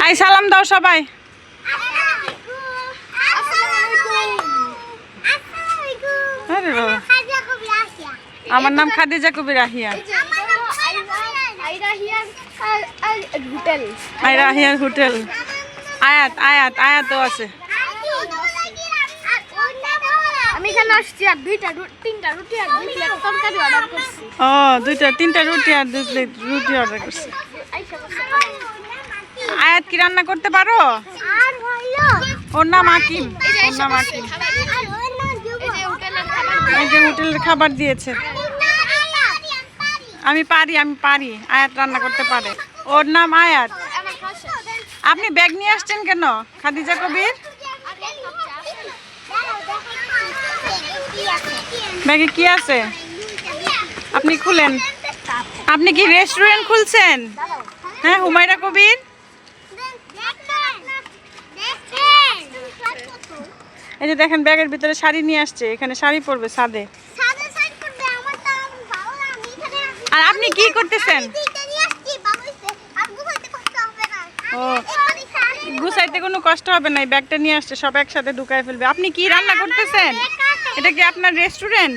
I সালাম দাও সবাই। আরে বাবা, আমার নাম খাদিজা কবির আহিয়া। আইরাহিয়ার হোটেল। আয়াত আয়াত আয়াতও আছে। আমি এখানে আসছি আর তিনটা রুটি আর 2 প্লেট তরকারি অর্ডার করছি। ও 2টা রুটি আর 2 প্লেট রুটি অর্ডার করছি। আয়াত কি রান্না করতে পারো? আর হইলো ওর নাম আকিম। ওর নাম আকিম। এই যে হোটেলের খাবার দিয়েছে। আমি পারি। আয়াত রান্না করতে পারে। ওর নাম আয়াত। আপনি ব্যাগ নিয়ে আসছেন কেন খাদিজা কবির? ব্যাগে কি আছে আপনি খুলেন। আপনি কি রেস্টুরেন্ট খুলছেন? হ্যাঁ, হুমায়রা কবির। এই যে দেখেন ব্যাগের ভিতরে শাড়ি নিয়ে আসছে। এখানে শাড়ি পরবে ছাদে। আর আপনি কি করতেছেন? ও, গুছাইতে কোনো কষ্ট হবে না। ব্যাগটা নিয়ে আসছে, সব একসাথে ঢুকায় ফেলবে। আপনি কি রান্না করতেছেন? এটা কি আপনার রেস্টুরেন্ট?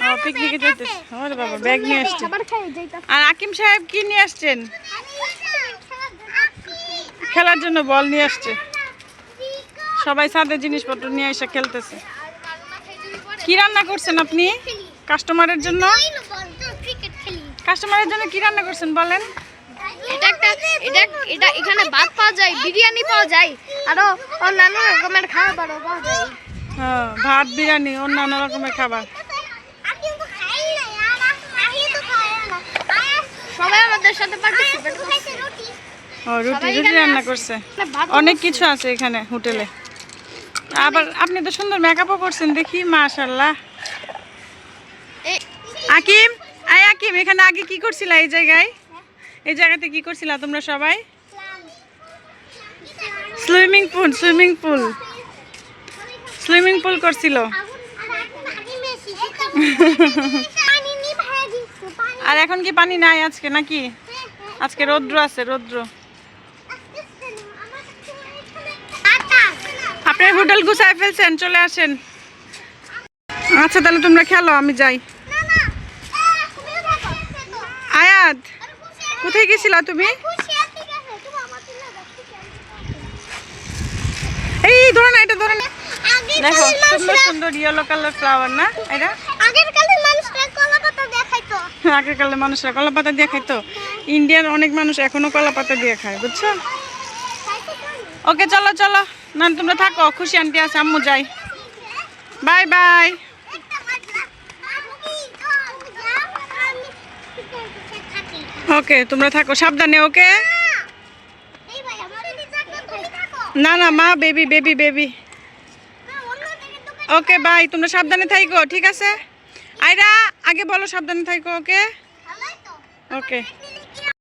ও, পিকনিকে যাইতেছে। ওরে বাবা, ব্যাগ নিয়ে আসছে। আর আকিম সাহেব কি নিয়ে আসছেন? খেলার জন্য বল নিয়ে আসছে। সবাই ছাদে জিনিসপত্র নিয়ে এসে খেলতেছে। কি রান্না করছেন আপনি কাস্টমারের জন্য? কাস্টমারের জন্য কি রান্না করছেন বলেন? এটা এখানে ভাত পাওয়া যায়, বিরিয়ানি পাওয়া যায়, আরো অন্যান্য রকমের খাবারও পাওয়া যায়। হ্যাঁ, ভাত, বিরিয়ানি, অন্যান্য রকমের খাবার। সবাই আমাদের সাথে পার্টিসিপেট করছে। ও, রুটি রান্না করছে। অনেক কিছু আছে এখানে হোটেলে। আবার আপনি তো সুন্দর মেকআপও করছেন দেখি, মাশাআল্লাহ। আকিম, আকিম, এখানে আগে কি করছিলা? এই জায়গাতে কি করছিলা তোমরা সবাই? সুইমিং পুল করছিল। আর এখন কি পানি নাই আজকে নাকি? আজকে রৌদ্র আছে, রৌদ্র। আপনার হোটেল গুছায় ফেলছেন, চলে আসেন। আচ্ছা তাহলে তোমরা খেলো, আমি যাই। আয়াত, কোথায় গেছিলা তুমি? এই ধরো না, এটা ধরো না। দেখো সুন্দর সুন্দর ইয়েলো কালার ফ্লাওয়ার না এটা? আগের কালে মানুষরা কলা পাতা দিয়ে খাইতো। ইন্ডিয়ার অনেক মানুষ এখনো কলা পাতা দিয়ে খায়, বুঝছো? ওকে, চলো চলো। না তোমরা থাকো, খুশি আন্টি আছে, আম্মু যাই। Bye bye. ওকে, তোমরা থাকো সাবধানে। ওকে, না না মা, বেবি। ওকে বাই, তোমরা সাবধানে থাকো, ঠিক আছে? আইরা আগে বলো সাবধানে থাকো। ওকে ওকে।